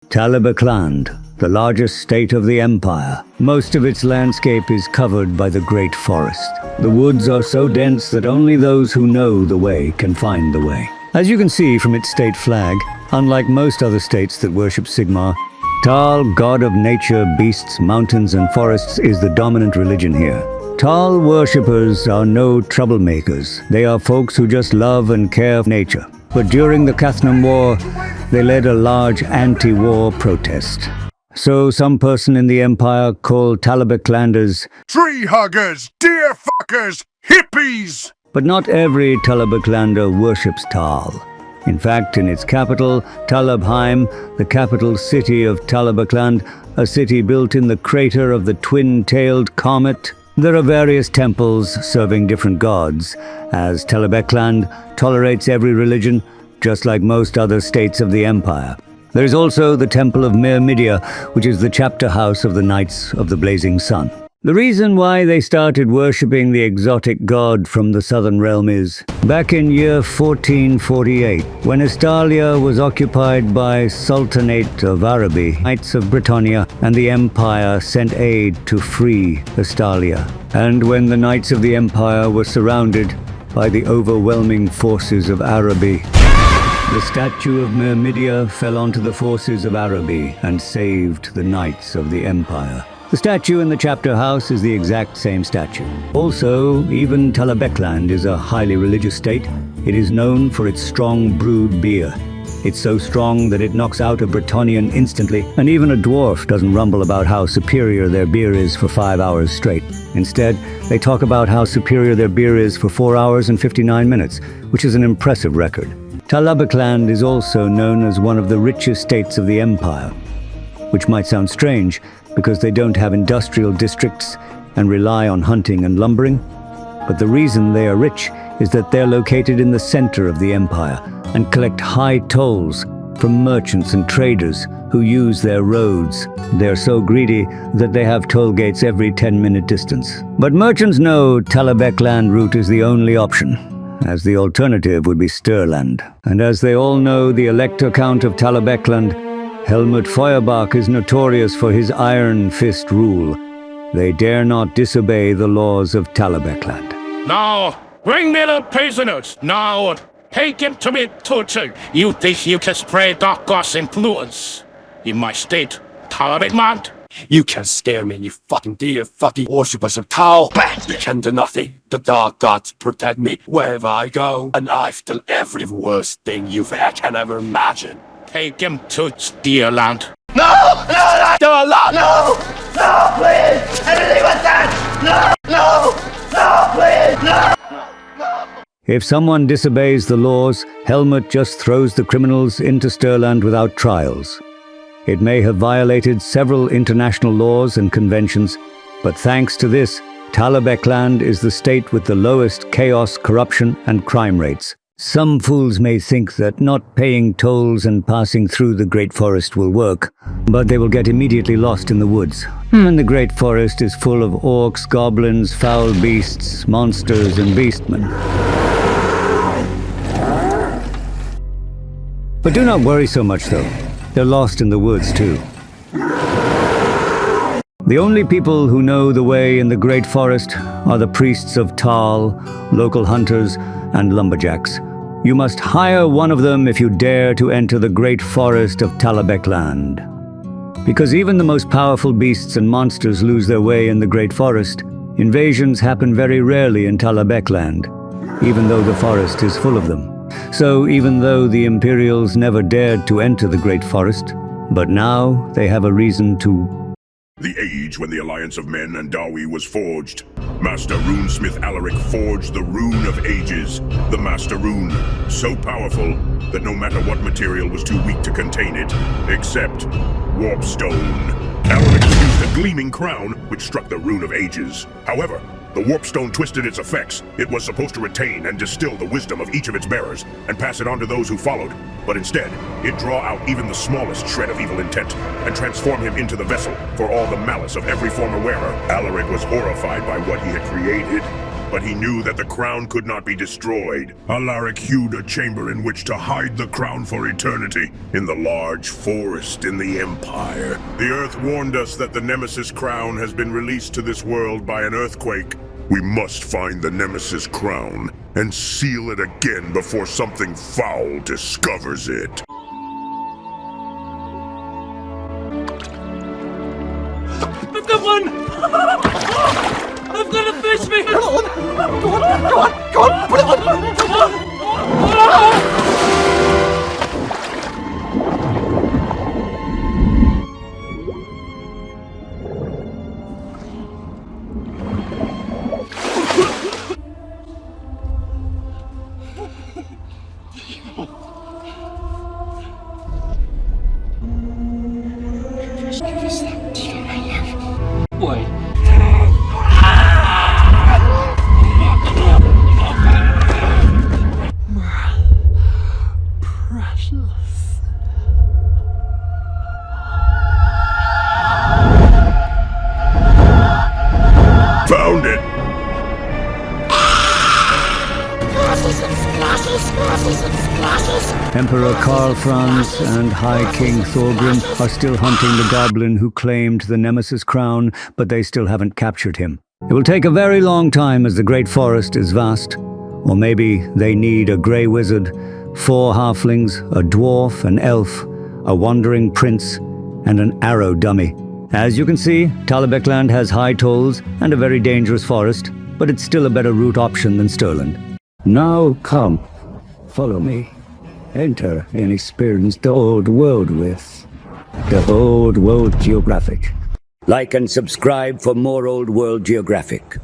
Talabecland, the largest state of the empire. Most of its landscape is covered by the Great Forest. The woods are so dense that only those who know the way can find the way. As you can see from its state flag, unlike most other states that worship Sigmar, Tal, god of nature, beasts, mountains, and forests, is the dominant religion here. Tal worshippers are no troublemakers. They are folks who just love and care for nature. But during the Cathay War, they led a large anti-war protest. So some person in the empire called Talabeclanders tree huggers, deer fuckers, hippies! But not every Talabeclander worships Tal. In fact, in its capital, Talabheim, the capital city of Talabecland, a city built in the crater of the twin-tailed comet, there are various temples serving different gods, as Talabecland tolerates every religion, just like most other states of the empire. There is also the Temple of Myrmidia, which is the chapter house of the Knights of the Blazing Sun. The reason why they started worshipping the exotic god from the southern realm is, back in year 1448, when Estalia was occupied by Sultanate of Araby, Knights of Britannia and the Empire sent aid to free Estalia. And when the Knights of the Empire were surrounded by the overwhelming forces of Araby, the statue of Myrmidia fell onto the forces of Araby and saved the Knights of the Empire. The statue in the chapter house is the exact same statue. Also, even Talabecland is a highly religious state. It is known for its strong brewed beer. It's so strong that it knocks out a Bretonnian instantly, and even a dwarf doesn't rumble about how superior their beer is for 5 hours straight. Instead, they talk about how superior their beer is for 4 hours and 59 minutes, which is an impressive record. Talabecland is also known as one of the richest states of the empire, which might sound strange because they don't have industrial districts and rely on hunting and lumbering. But the reason they are rich is that they're located in the center of the empire and collect high tolls from merchants and traders who use their roads. They're so greedy that they have toll gates every 10-minute distance. But merchants know Talabecland route is the only option, as the alternative would be Stirland. And as they all know, the Elector Count of Talabecland, Helmut Feuerbach, is notorious for his iron fist rule. They dare not disobey the laws of Talabecland. Now, bring me the prisoners. Now, take him to be tortured. You think you can spread dark god's influence in my state, Talabecland? You can't scare me, you fucking dear fucking worshippers of Tao. You can do nothing. The dark gods protect me wherever I go, and I've done every worst thing you can ever imagine. Take him to Steerland. No! No! No! No! No! No! Please! Anything but that! No! No! No! Please! No! If someone disobeys the laws, Helmut just throws the criminals into Stirland without trials. It may have violated several international laws and conventions, but thanks to this, Talabecland is the state with the lowest chaos, corruption, and crime rates. Some fools may think that not paying tolls and passing through the Great Forest will work, but they will get immediately lost in the woods. And the Great Forest is full of orcs, goblins, foul beasts, monsters, and beastmen. But do not worry so much, though. They're lost in the woods, too. The only people who know the way in the Great Forest are the priests of Tal, local hunters, and lumberjacks. You must hire one of them if you dare to enter the Great Forest of Talabecland. Because even the most powerful beasts and monsters lose their way in the Great Forest, invasions happen very rarely in Talabecland, even though the forest is full of them. So even though the Imperials never dared to enter the Great Forest, but now they have a reason to. The age when the alliance of men and Dawi was forged. Master runesmith Alaric forged the Rune of Ages, the Master Rune, so powerful that no matter what material was too weak to contain it, except warpstone. Alaric used a gleaming crown, which struck the Rune of Ages. However, the warpstone twisted its effects. It was supposed to retain and distill the wisdom of each of its bearers, and pass it on to those who followed. But instead, it draw out even the smallest shred of evil intent, and transform him into the vessel for all the malice of every former wearer. Alaric was horrified by what he had created, but he knew that the crown could not be destroyed. Alaric hewed a chamber in which to hide the crown for eternity, in the large forest in the Empire. The Earth warned us that the Nemesis crown has been released to this world by an earthquake. We must find the Nemesis crown and seal it again before something foul discovers it. I've got one! I've got a fish me! Go on, put it on! Come on! Wait. Precious. Found it! Emperor Karl Franz and High King Thorgrim are still hunting the goblin who claimed the Nemesis crown, but they still haven't captured him. It will take a very long time as the Great Forest is vast. Or maybe they need a grey wizard, 4 halflings, a dwarf, an elf, a wandering prince, and an arrow dummy. As you can see, Talabecland has high tolls and a very dangerous forest, but it's still a better route option than Stirland. Now come, follow me. Enter and experience the old world with the Old World Geographic. Like and subscribe for more Old World Geographic.